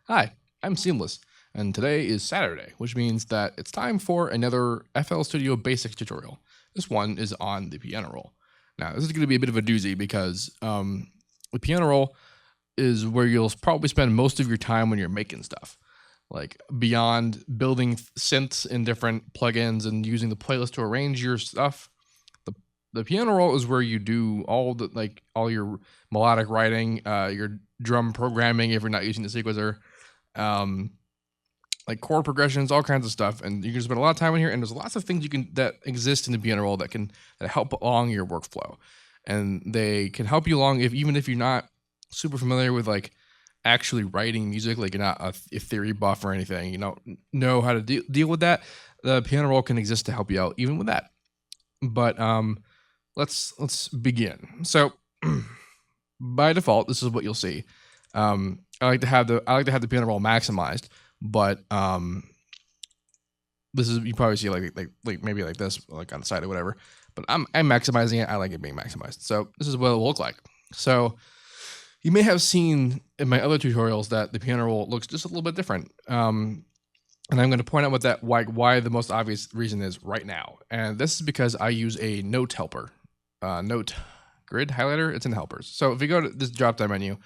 Hi, I'm Seamless, and today is Saturday, which means that it's time for another FL Studio Basics tutorial. This one is on the piano roll. Now, this is going to be a bit of a doozy because the piano roll is where you'll probably spend most of your time when you're making stuff. Like beyond building synths in different plugins and using the playlist to arrange your stuff, the the piano roll is where you do all your melodic writing, your drum programming if you're not using the sequencer, um, like chord progressions, all kinds of stuff. And you can spend a lot of time in here. And there's lots of things you can that exist in the piano roll that help along your workflow, and they can help you along even if you're not super familiar with like actually writing music, like you're not a theory buff or anything. You don't know how to deal with that. The piano roll can exist to help you out even with that. But let's begin. So by default, this is what you'll see. I like to have the piano roll maximized, but this is, you probably see like maybe like this, like on the side or whatever. But I'm maximizing it. I like it being maximized. So this is what it will look like. So you may have seen in my other tutorials that the piano roll looks just a little bit different. And I'm going to point out why the most obvious reason is right now. And this is because I use a note helper, note grid highlighter. It's in helpers. So if you go to this drop down menu,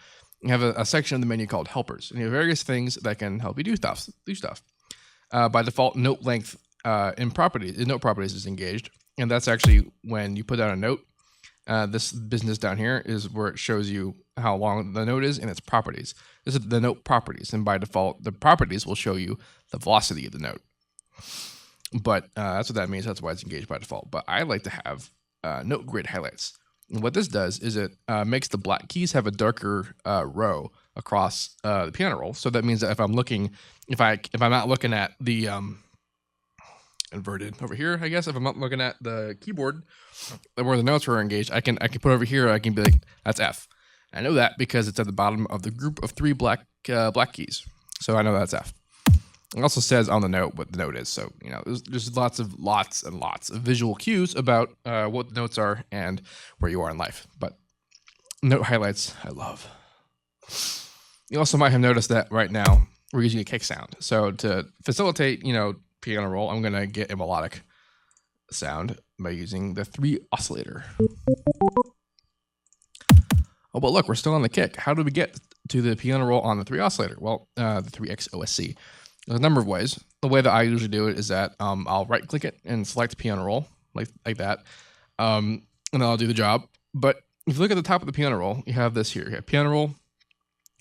you have a section of the menu called helpers, and you have various things that can help you do stuff. By default, note length in note properties is engaged, and that's actually when you put down a note. This business down here is where it shows you how long the note is and its properties. This is the note properties, and by default, the properties will show you the velocity of the note. But that's what that means. That's why it's engaged by default. But I like to have note grid highlights. And what this does is it makes the black keys have a darker row across the piano roll. So that means that if I'm not looking at the inverted over here, I guess if I'm not looking at the keyboard where the notes are engaged, I can put over here. I can be like, that's F. I know that because it's at the bottom of the group of 3 black keys. So I know that's F. It also says on the note what the note is. So, you know, there's lots and lots of visual cues about what the notes are and where you are in life. But note highlights, I love. You also might have noticed that right now we're using a kick sound. So to facilitate, piano roll, I'm going to get a melodic sound by using the 3 oscillator. Oh, but look, we're still on the kick. How do we get to the piano roll on the 3 oscillator? Well, the 3X OSC. There's a number of ways. The way that I usually do it is that I'll right click it and select piano roll like that. And then I'll do the job. But if you look at the top of the piano roll, you have this here. You have piano roll,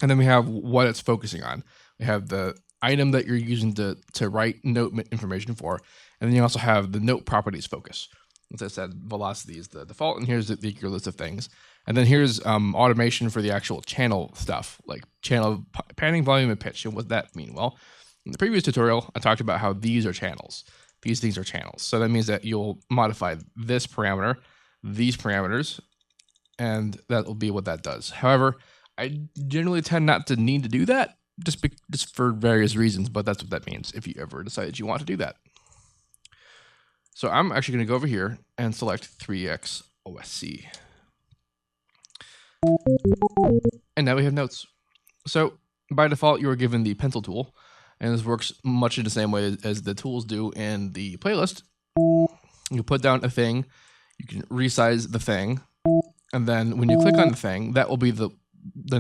and then we have what it's focusing on. We have the item that you're using to write note information for. And then you also have the note properties focus. As I said, velocity is the default, and here's your list of things. And then here's automation for the actual channel stuff, like channel panning, volume, and pitch. And what does that mean? Well, in the previous tutorial, I talked about how these are channels. These things are channels. So that means that you'll modify this parameter, these parameters, and that will be what that does. However, I generally tend not to need to do that just for various reasons, but that's what that means if you ever decide that you want to do that. So I'm actually going to go over here and select 3X OSC. And now we have notes. So by default, you are given the pencil tool, and this works much in the same way as the tools do in the playlist. You put down a thing, you can resize the thing, and then when you click on the thing, that will be the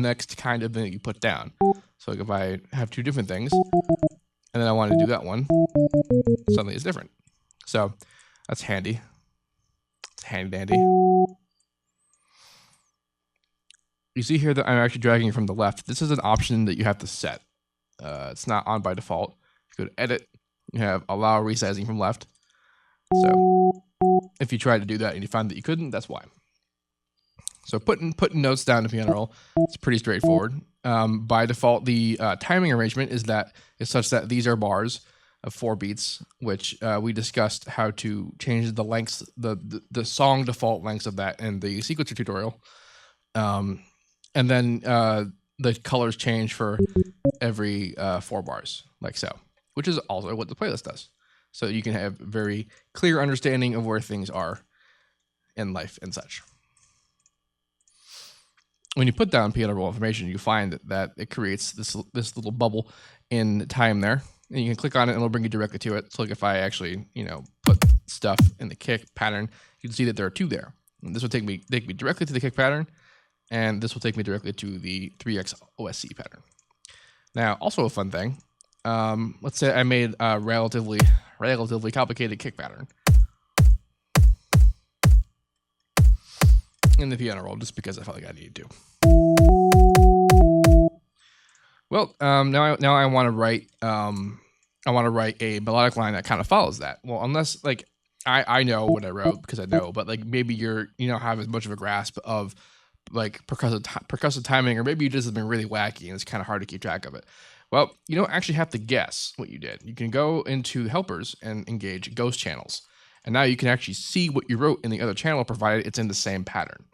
next kind of thing that you put down. So like if I have 2 different things, and then I want to do that one, suddenly it's different. So that's handy. It's handy dandy. You see here that I'm actually dragging from the left. This is an option that you have to set. It's not on by default. If you go to edit, you have allow resizing from left. So if you tried to do that and you found that you couldn't, that's why. So putting notes down to piano roll, it's pretty straightforward. By default, the timing arrangement is such that these are bars of 4 beats, which we discussed how to change the lengths, the song default lengths of that in the sequencer tutorial. And then the colors change for every 4 bars, like so, which is also what the playlist does. So you can have very clear understanding of where things are in life and such. when you put down piano roll information, you find that it creates this little bubble in time there, and you can click on it and it'll bring you directly to it. So like if I actually, put stuff in the kick pattern, you can see that there are 2 there. And this will take me directly to the kick pattern, and this will take me directly to the 3x OSC pattern. Now, also a fun thing, let's say I made a relatively complicated kick pattern in the piano roll just because I felt like I needed to. Well, now I want to write a melodic line that kind of follows that. Well, unless like I know what I wrote because I know, but like maybe you don't have as much of a grasp of like percussive timing, or maybe you just have been really wacky and it's kind of hard to keep track of it. Well, you don't actually have to guess what you did. You can go into the helpers and engage ghost channels. And now you can actually see what you wrote in the other channel, provided it's in the same pattern.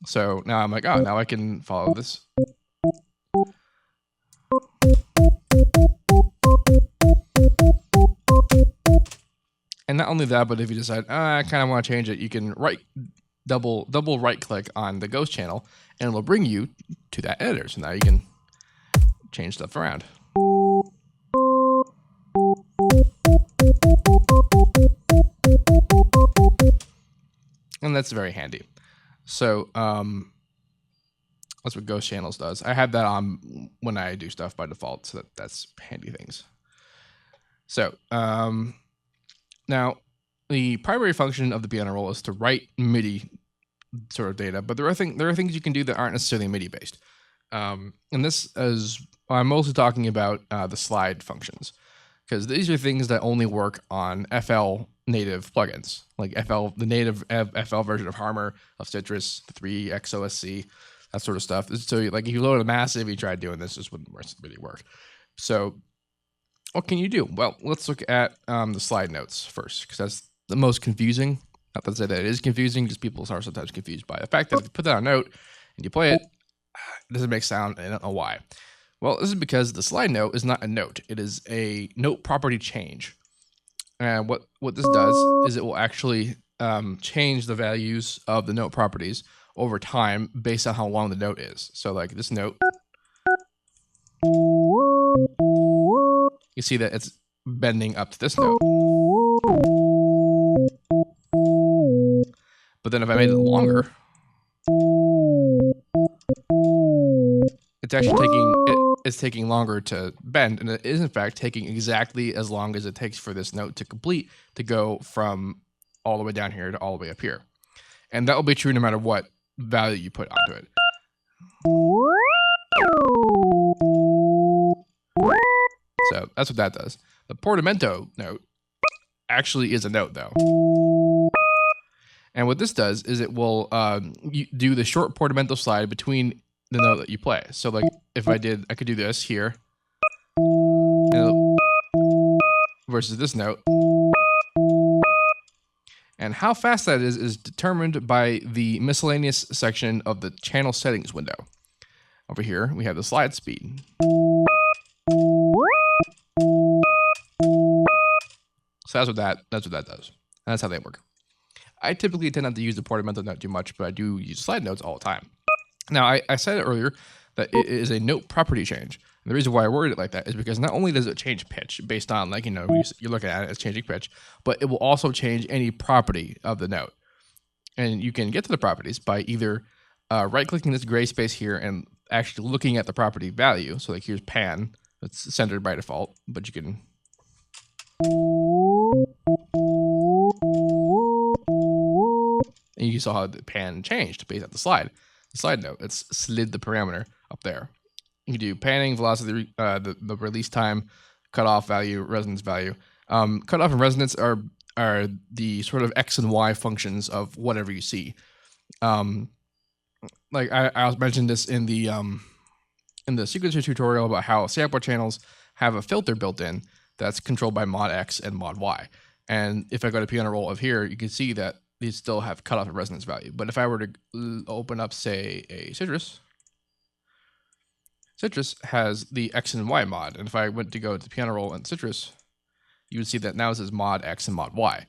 So now I'm like, oh, now I can follow this. And not only that, but if you decide, I kind of want to change it, you can double right click on the ghost channel and it'll bring you to that editor. So now you can change stuff around. And that's very handy. So that's what ghost channels does. I have that on when I do stuff by default, so that's handy things. So now the primary function of the piano roll is to write MIDI sort of data, but there are things you can do that aren't necessarily MIDI based. And this is, I'm mostly talking about the slide functions, because these are things that only work on FL native plugins, like the native FL version of Harmor, of Citrus, the 3XOSC, that sort of stuff. So like if you load a massive, you try doing this wouldn't really work. So what can you do? Well, let's look at the slide notes first, because that's the most confusing. Not to say that it is confusing, just people are sometimes confused by the fact that if you put that on a note and you play it, it doesn't make sound, and I don't know why. Well, this is because the slide note is not a note. It is a note property change. And what this does is it will actually change the values of the note properties over time based on how long the note is. So like this note, you see that it's bending up to this note. But then if I made it longer, it's actually taking longer to bend, and it is in fact taking exactly as long as it takes for this note to complete, to go from all the way down here to all the way up here. And that will be true no matter what value you put onto it. So that's what that does. The portamento note actually is a note though. And what this does is it will do the short portamento slide between the note that you play. So like if I could do this here versus this note. And how fast that is determined by the miscellaneous section of the channel settings window. Over here, we have the slide speed. So that's what that does. And that's how they work. I typically tend not to use the portamento note too much, but I do use slide notes all the time. Now, I said earlier that it is a note property change. And the reason why I worded it like that is because not only does it change pitch based on, like, you're looking at it as changing pitch, but it will also change any property of the note. And you can get to the properties by either right-clicking this gray space here and actually looking at the property value. So like here's pan, it's centered by default, but you can... And you saw how the pan changed based on the slide note. It's slid the parameter up there. You can do panning, velocity, the release time, cutoff value, resonance value. Cutoff and resonance are the sort of X and Y functions of whatever you see. Like I mentioned this in the sequencer tutorial about how sampler channels have a filter built in that's controlled by mod X and mod Y. And if I go to piano roll of here, you can see that these still have cutoff and resonance value. But if I were to open up, say, a Citrus has the X and Y mod. And if I went to go to piano roll and Citrus, you would see that now it says mod X and mod Y.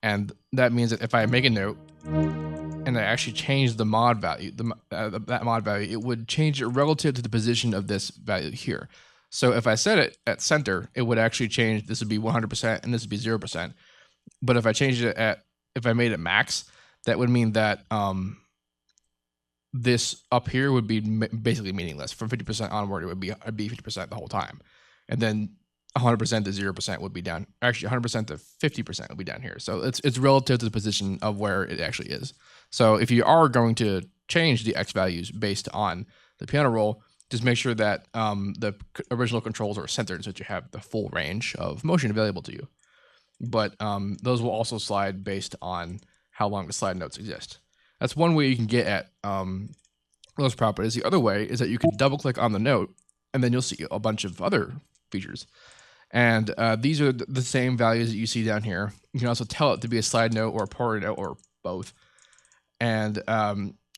And that means that if I make a note and and I actually changed the mod value, that mod value, it would change it relative to the position of this value here. So if I set it at center, it would actually change. This would be 100% and this would be 0%. But if I changed it if I made it max, that would mean that this up here would be basically meaningless. From 50% onward, it would be 50% the whole time. And then 100% to 0% would be down. Actually, 100% to 50% would be down here. So it's relative to the position of where it actually is. So if you are going to change the X values based on the piano roll, just make sure that the original controls are centered so that you have the full range of motion available to you. But those will also slide based on how long the slide notes exist. That's one way you can get at those properties. The other way is that you can double click on the note and then you'll see a bunch of other features. And these are the same values that you see down here. You can also tell it to be a slide note or a power note or both. And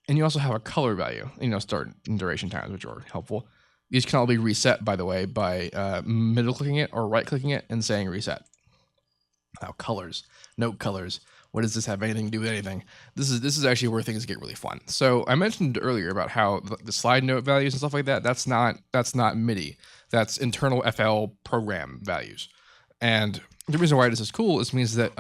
you also have a color value, start and duration times, which are helpful. These can all be reset, by the way, by middle clicking it or right clicking it and saying reset. Now, colors, note colors. What does this have anything to do with anything? This is actually where things get really fun. So I mentioned earlier about how the slide note values and stuff like that, that's not MIDI. That's internal FL program values. And the reason why this is cool is means that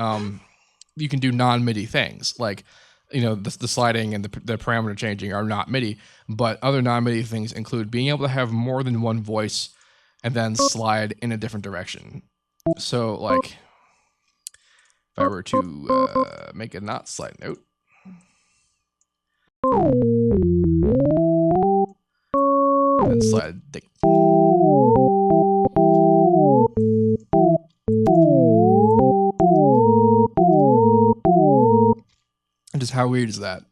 you can do non-MIDI things. Like, the sliding and the parameter changing are not MIDI, but other non-MIDI things include being able to have more than one voice and then slide in a different direction. So like, if I were to make a not slide note, and then slide dick. And just how weird is that?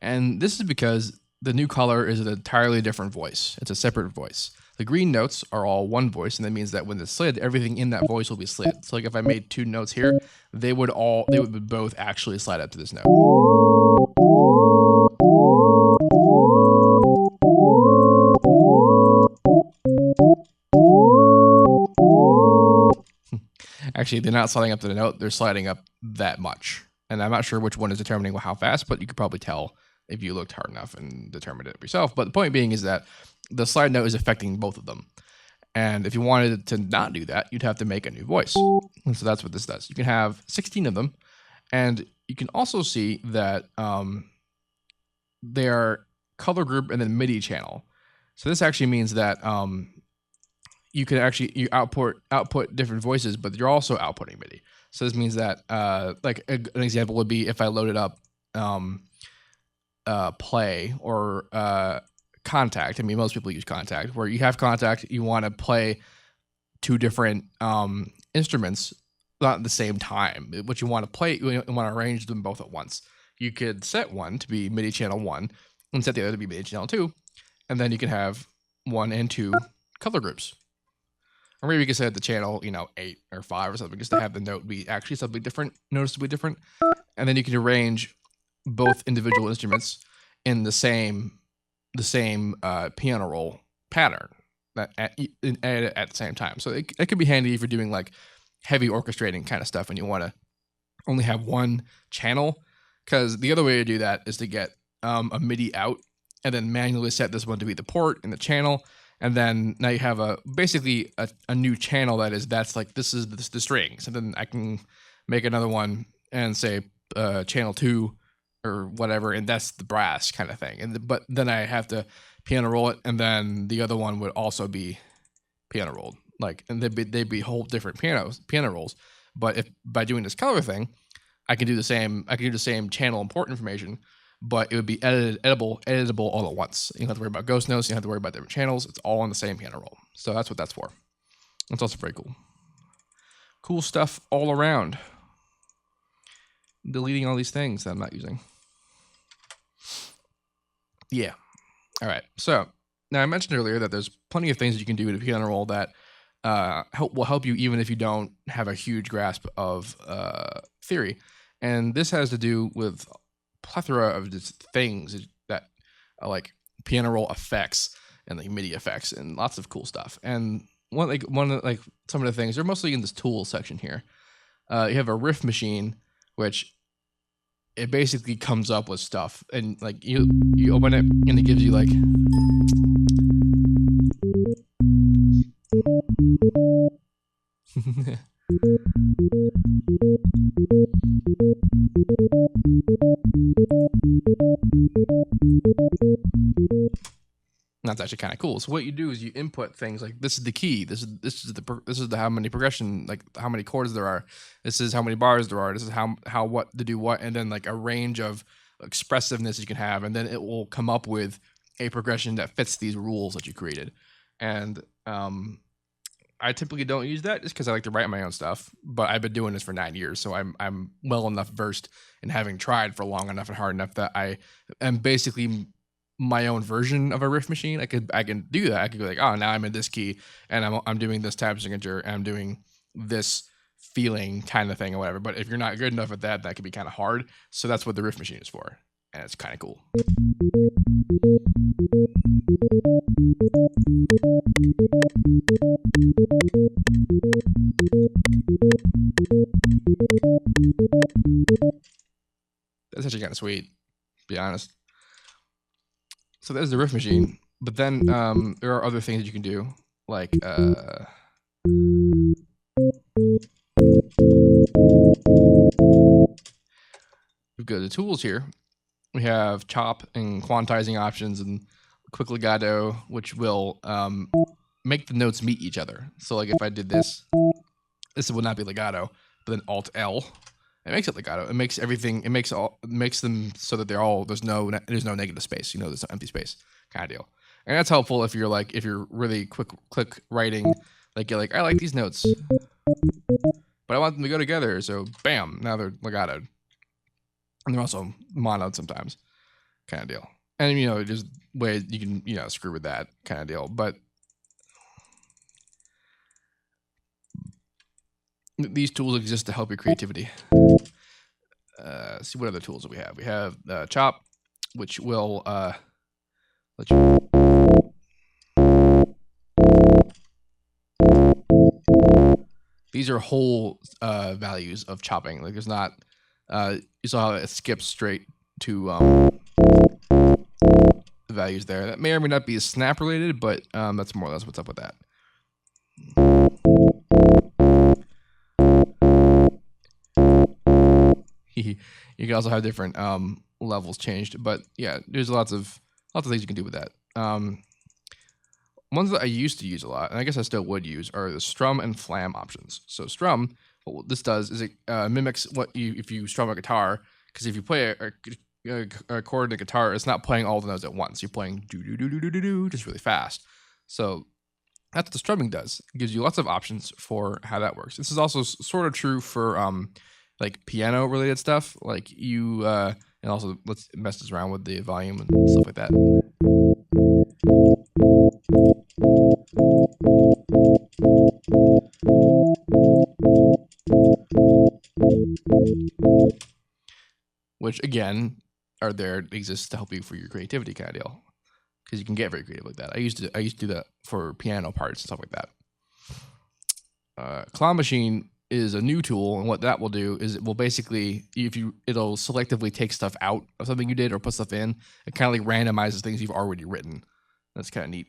And this is because the new color is an entirely different voice. It's a separate voice. The green notes are all one voice, and that means that when it's slid, everything in that voice will be slid. So like if I made two notes here, they would both actually slide up to this note. Actually, they're not sliding up to the note, they're sliding up that much. And I'm not sure which one is determining how fast, but you could probably tell if you looked hard enough and determined it yourself. But the point being is that the slide note is affecting both of them. And if you wanted to not do that, you'd have to make a new voice. And so that's what this does. You can have 16 of them. And you can also see that they are color group and then MIDI channel. So this actually means that you can actually output different voices, but you're also outputting MIDI. So this means that like an example would be if I loaded up play or contact. I mean, most people use contact, where you have contact, you want to play two different instruments, not at the same time. What you want to play, you want to arrange them both at once. You could set one to be MIDI channel 1 and set the other to be MIDI channel 2, and then you can have 1 and 2 color groups. Or maybe you could set the channel, 8 or 5 or something, just to have the note be actually something different, noticeably different. And then you can arrange both individual instruments in the same piano roll pattern at the same time. So it could be handy if you're doing like heavy orchestrating kind of stuff and you want to only have one channel, because the other way to do that is to get a MIDI out and then manually set this one to be the port and the channel. And then now you have basically a new channel that's like, this is the strings. And then I can make another one and say channel 2 or whatever, and that's the brass kind of thing. But then I have to piano roll it, and then the other one would also be piano rolled. Like, and they'd be whole different piano rolls. But if by doing this color thing, I can do the same. I can do the same channel and port information, but it would be editable all at once. You don't have to worry about ghost notes. You don't have to worry about different channels. It's all on the same piano roll. So that's what that's for. It's also very cool. Cool stuff all around. Deleting all these things that I'm not using. Yeah. All right. So now I mentioned earlier that there's plenty of things that you can do with a piano roll that will help you even if you don't have a huge grasp of theory. And this has to do with a plethora of just things that are like piano roll effects and like MIDI effects and lots of cool stuff. And some of the things, they're mostly in this tools section here. You have a riff machine, which it basically comes up with stuff, and like you open it and it gives you like that's actually kind of cool. So what you do is you input things like, this is the key, this is the how many progression, like how many chords there are, this is how many bars there are, this is how what to do what, and then like a range of expressiveness you can have, and then it will come up with a progression that fits these rules that you created. And I typically don't use that just because I like to write my own stuff, but I've been doing this for 9 years, so I'm well enough versed in having tried for long enough and hard enough that I am basically my own version of a riff machine. I can do that. I could go like, oh, now I'm in this key and I'm doing this tab signature and I'm doing this feeling kind of thing or whatever. But if you're not good enough at that, that can be kind of hard. So that's what the riff machine is for, and it's kind of cool. That's actually kind of sweet, to be honest. So there's the riff machine, but then there are other things that you can do, like we go to the tools here. We have chop and quantizing options and quick legato, which will make the notes meet each other. So like if I did this would not be legato, but then Alt L, it makes it legato. It makes everything. It makes them so that they're all there's no negative space. There's no empty space kind of deal. And that's helpful if you're really click writing. Like you're like, I like these notes, but I want them to go together. So bam, now they're legato. And they're also monoed sometimes, kind of deal. And there's ways you can screw with that kind of deal. But these tools exist to help your creativity. See what other tools do we have? We have chop, which will let you. These are whole values of chopping. Like there's not. You saw how it skips straight to the values there. That may or may not be snap related, but that's more or less what's up with that. You can also have different levels changed, but yeah, there's lots of things you can do with that. Ones that I used to use a lot, and I guess I still would use, are the strum and flam options. So strum, what this does is it mimics if you strum a guitar, because if you play a chord in a guitar, it's not playing all the notes at once. You're playing do do do do do do do just really fast. So that's what the strumming does. It gives you lots of options for how that works. This is also sort of true for like piano related stuff. Like you and also let's messes around with the volume and stuff like that. Which again exists to help you for your creativity kind of deal, because you can get very creative like that. I used to do that for piano parts and stuff like that. Clown Machine is a new tool, and what that will do is it will basically it'll selectively take stuff out of something you did or put stuff in. It kind of like randomizes things you've already written. That's kind of neat.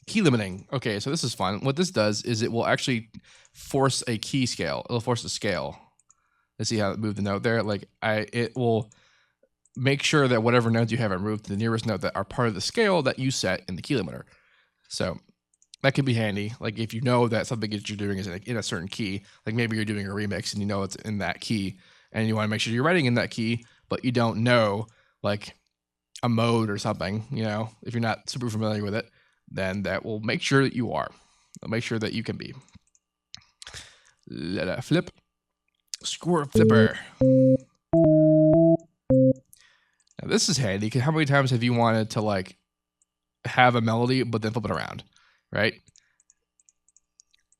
Key limiting. Okay, so this is fun. What this does is it will actually force a key scale. It'll force a scale. Let's see how it moved the note there. Like it will make sure that whatever notes you have are moved to the nearest note that are part of the scale that you set in the key limiter. So that can be handy. Like if you know that something that you're doing is in a certain key, like maybe you're doing a remix and you know it's in that key, and you want to make sure you're writing in that key, but you don't know like a mode or something. If you're not super familiar with it, then that will make sure that you are. It'll make sure that you can be. Let it flip. Score flipper. Now this is handy because how many times have you wanted to like have a melody but then flip it around, right?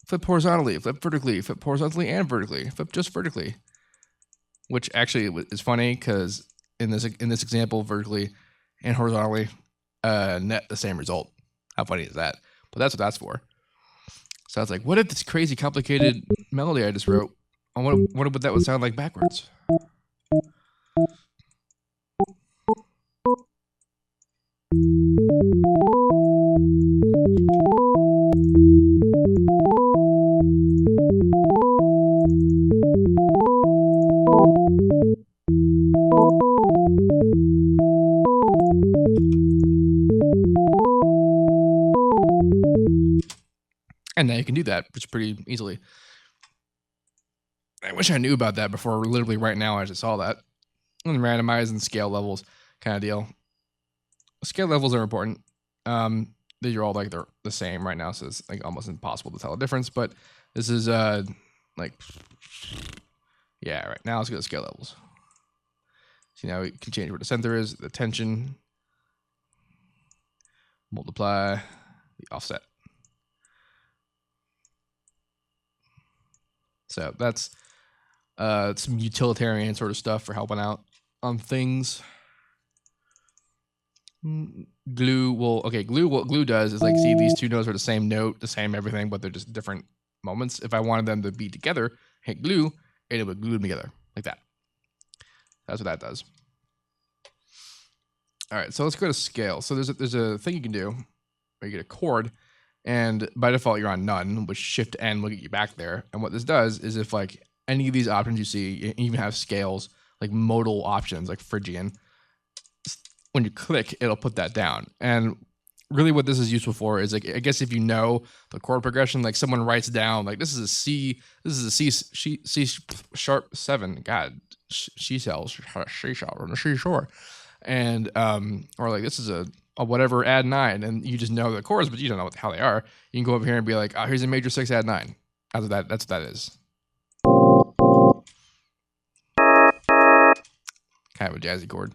Flip horizontally, flip vertically, flip horizontally and vertically, flip just vertically. Which actually is funny because in this example, vertically and horizontally net the same result. How funny is that? But that's what that's for. So I was like, what if this crazy complicated melody I just wrote, I wonder what that would sound like backwards. And now you can do that pretty easily. I wish I knew about that before literally right now I just saw that. And randomize and scale levels kind of deal. Scale levels are important. These are all like they're the same right now, so it's like almost impossible to tell a difference. But this is like, yeah, right now let's go to scale levels. See, now we can change where the center is, the tension, multiply, the offset. So that's some utilitarian sort of stuff for helping out on things. Glue will, okay, glue, what glue does is like, see, these two notes are the same note, the same everything, but they're just different moments. If I wanted them to be together, hit glue, and it would glue them together like that. That's what that does. All right, so let's go to scale. So there's a thing you can do where you get a chord, and by default you're on none, which shift N will get you back there. And what this does is if like any of these options you see, you even have scales, like modal options, like Phrygian, when you click, it'll put that down. And really what this is useful for is like, I guess if you know the chord progression, like someone writes down, like this is a C sharp 7, God, she sells, she shore. And, or like this is a whatever add 9, and you just know the chords, but you don't know how they are. You can go over here and be like, oh, here's a major 6 add 9. That's what that is. Kind of a jazzy chord.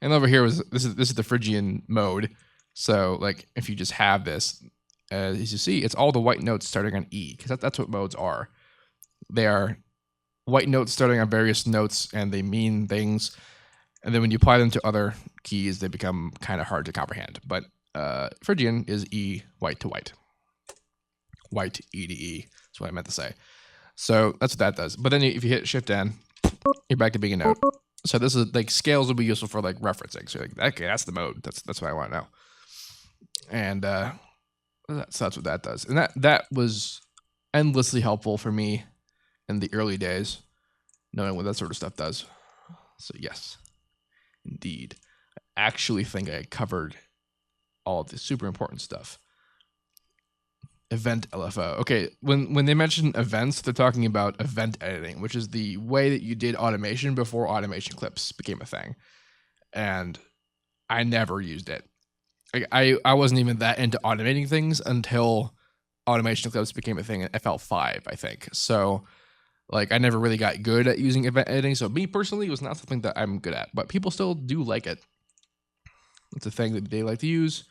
And over here this is the Phrygian mode. So like if you just have this, as you see, it's all the white notes starting on E, because that's what modes are. They are white notes starting on various notes, and they mean things. And then when you apply them to other keys, they become kind of hard to comprehend. But Phrygian is E white to white. White E to E. That's what I meant to say. So that's what that does. But then if you hit Shift N, you're back to being a note. So this is like scales will be useful for like referencing. So you're like, okay, that's the mode. That's what I want to know. And that's what that does. And that was endlessly helpful for me in the early days, knowing what that sort of stuff does. So yes, indeed. I actually think I covered all of the super important stuff. Event LFO. Okay, when they mention events, they're talking about event editing, which is the way that you did automation before automation clips became a thing. And I never used it. Like, I wasn't even that into automating things until automation clips became a thing in FL5, I think. So like I never really got good at using event editing. So me personally, it was not something that I'm good at, but people still do like it. It's a thing that they like to use.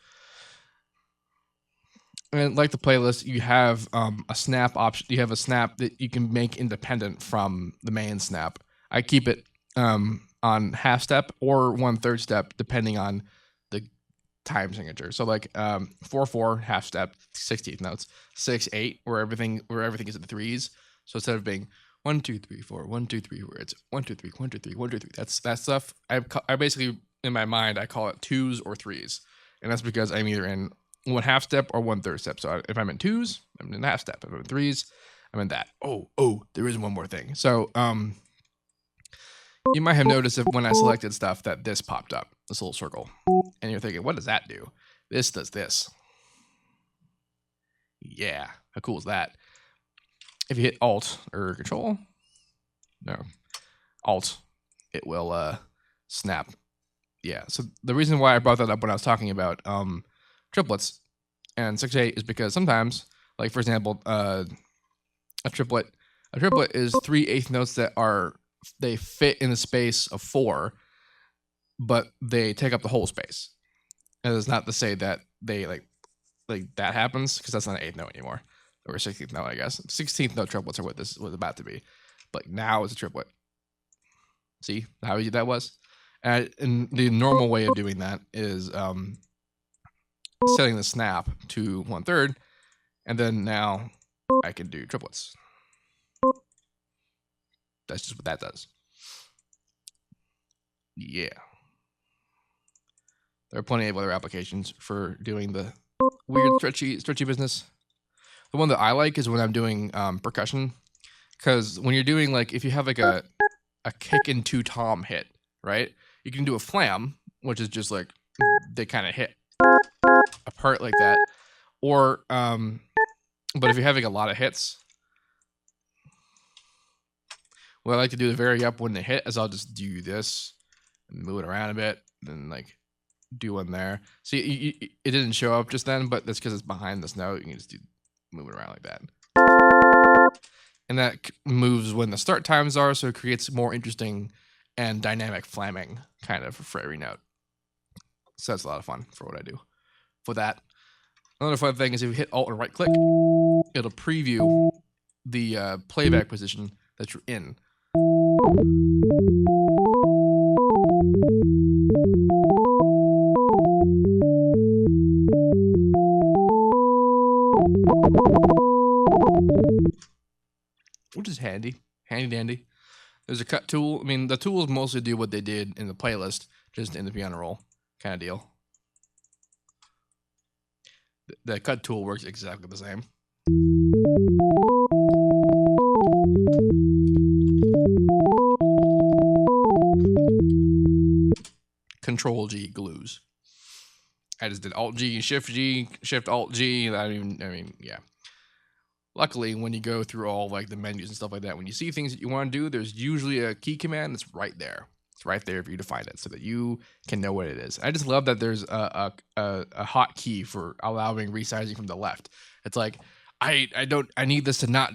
And like the playlist, you have a snap option. You have a snap that you can make independent from the main snap. I keep it on half step or 1/3 step, depending on the time signature. So like 4/4 half step, 16th notes, 6/8 where everything is at the threes. So instead of being 1 2 3 4 1 2 3, where it's 1 2 3 1 2 3 1 2 3. That's that stuff. I basically in my mind I call it twos or threes, and that's because I'm either in 1/2 step or 1/3 step. So if I'm in twos, I'm in half step. If I'm in threes, I'm in that. Oh, there is one more thing. So you might have noticed if when I selected stuff that this popped up, this little circle, and you're thinking, what does that do? This does this. Yeah, how cool is that? If you hit Alt or Control, no, Alt, it will snap. Yeah. So the reason why I brought that up when I was talking about triplets and 6/8 is because sometimes, like for example, a triplet is 3/8 notes that they fit in the space of 4, but they take up the whole space. And it's not to say that they like that happens, because that's not an 8th note anymore, or a 16th note, I guess. 16th note triplets are what this was about to be, but now it's a triplet. See how easy that was? And the normal way of doing that is setting the snap to 1/3, and then now I can do triplets. That's just what that does. Yeah. There are plenty of other applications for doing the weird stretchy business. The one that I like is when I'm doing percussion, because when you're doing like, if you have like a kick and two tom hit, right? You can do a flam, which is just like they kind of hit apart like that, or but if you're having a lot of hits, what I like to do to vary up when they hit is I'll just do this and move it around a bit, and like do one there. See, it didn't show up just then, but that's because it's behind this note. You can just move it around like that. And that moves when the start times are, so it creates more interesting and dynamic flamming kind of for every note. So that's a lot of fun for what I do for that. Another fun thing is if you hit Alt and right click, it'll preview the playback position that you're in. Which is handy dandy. There's a cut tool. I mean, the tools mostly do what they did in the playlist, just in the piano roll kind of deal. The cut tool works exactly the same. Control G glues. I just did Alt G, Shift Alt G. I mean, yeah. Luckily, when you go through all like the menus and stuff like that, when you see things that you want to do, there's usually a key command that's right there. It's right there for you to find it so that you can know what it is. I just love that there's a hotkey for allowing resizing from the left. It's like, I need this to not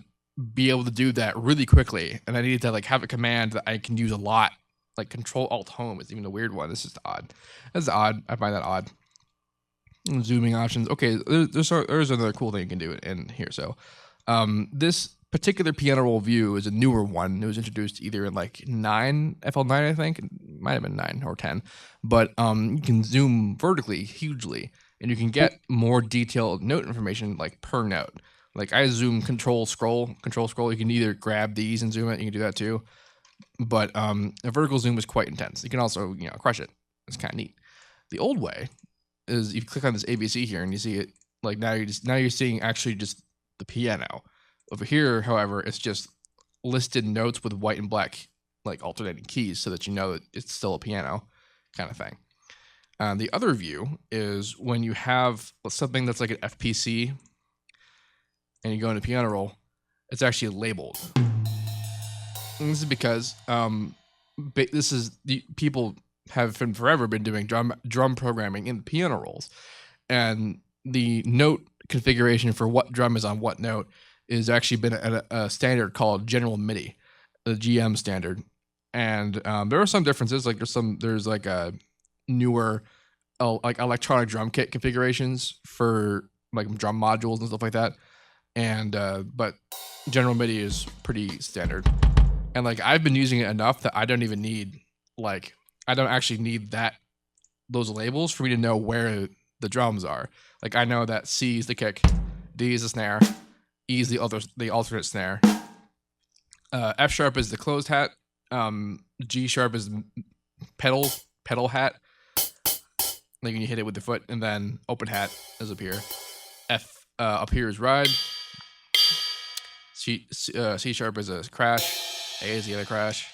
be able to do that really quickly. And I need to like have a command that I can use a lot. Like Control Alt Home is even a weird one. This is odd. That's odd. I find that odd. Zooming options. Okay, there's another cool thing you can do in here. So this particular piano roll view is a newer one. It was introduced either in like FL9, I think. It might have been 9 or 10. But you can zoom vertically hugely, and you can get more detailed note information like per note. Like I zoom control scroll. You can either grab these and zoom it. You can do that too. But a vertical zoom is quite intense. You can also, crush it. It's kind of neat. The old way is you click on this ABC here and you see it like now you're seeing actually just the piano. Over here, however, it's just listed notes with white and black like alternating keys so that you know that it's still a piano kind of thing. The other view is when you have something that's like an FPC and you go into piano roll, it's actually labeled. And this is because people have forever been doing drum programming in piano rolls, and the note configuration for what drum is on what note is actually been a standard called General Midi, the GM standard. And there are some differences. Like there's like a newer like electronic drum kit configurations for like drum modules and stuff like that. And but General Midi is pretty standard. And like I've been using it enough that I don't even need I don't actually need those labels for me to know where the drums are. Like I know that C is the kick, D is the snare, E is the alternate snare, F sharp is the closed hat, G sharp is pedal hat. Like when you hit it with the foot, and then open hat is up here. F up here is ride. C sharp is a crash. A is the other crash.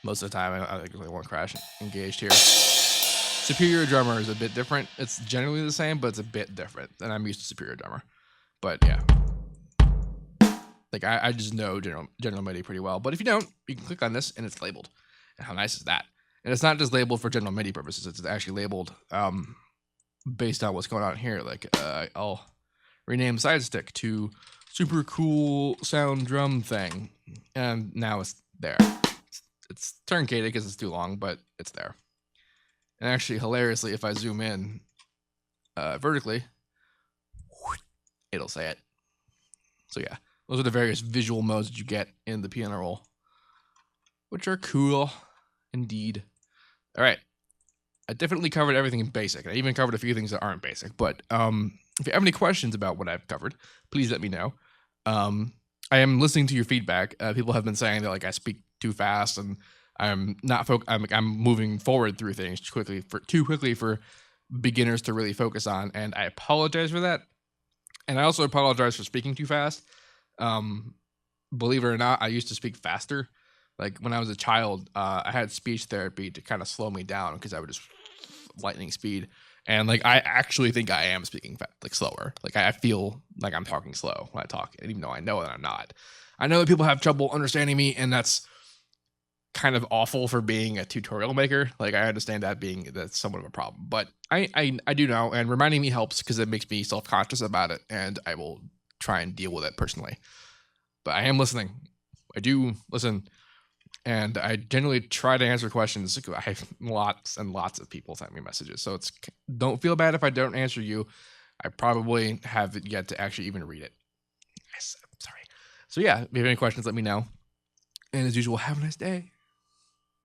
Most of the time, I think there's only one crash engaged here. Superior drummer is a bit different. It's generally the same, but it's a bit different. And I'm used to superior drummer. But yeah. Like I just know General Midi pretty well. But if you don't, you can click on this and it's labeled. And how nice is that? And it's not just labeled for General Midi purposes. It's actually labeled based on what's going on here. Like I'll rename side stick to super cool sound drum thing. And now it's there. It's truncated because it's too long, but it's there. And actually, hilariously, if I zoom in vertically, it'll say it. So yeah, those are the various visual modes that you get in the piano roll, which are cool indeed. All right, I definitely covered everything in basic. I even covered a few things that aren't basic. But if you have any questions about what I've covered, please let me know. I am listening to your feedback. People have been saying that like I speak too fast and I'm not I'm moving forward through things too quickly for beginners to really focus on, and I apologize for that. And I also apologize for speaking too fast. Um, Believe it or not, I used to speak faster. Like when I was a child, I had speech therapy to kind of slow me down because I would just lightning speed. And like I actually think I am speaking like slower. Like I feel like I'm talking slow when I talk, and even though I know that I'm not. I know that people have trouble understanding me, and that's kind of awful for being a tutorial maker. Like I understand that's somewhat of a problem, but I do know, and reminding me helps because it makes me self conscious about it, and I will try and deal with it personally. But I am listening. I do listen, and I generally try to answer questions. I have lots and lots of people send me messages, so don't feel bad if I don't answer you. I probably have yet to actually even read it. Yes, I'm sorry. So yeah, if you have any questions, let me know. And as usual, have a nice day.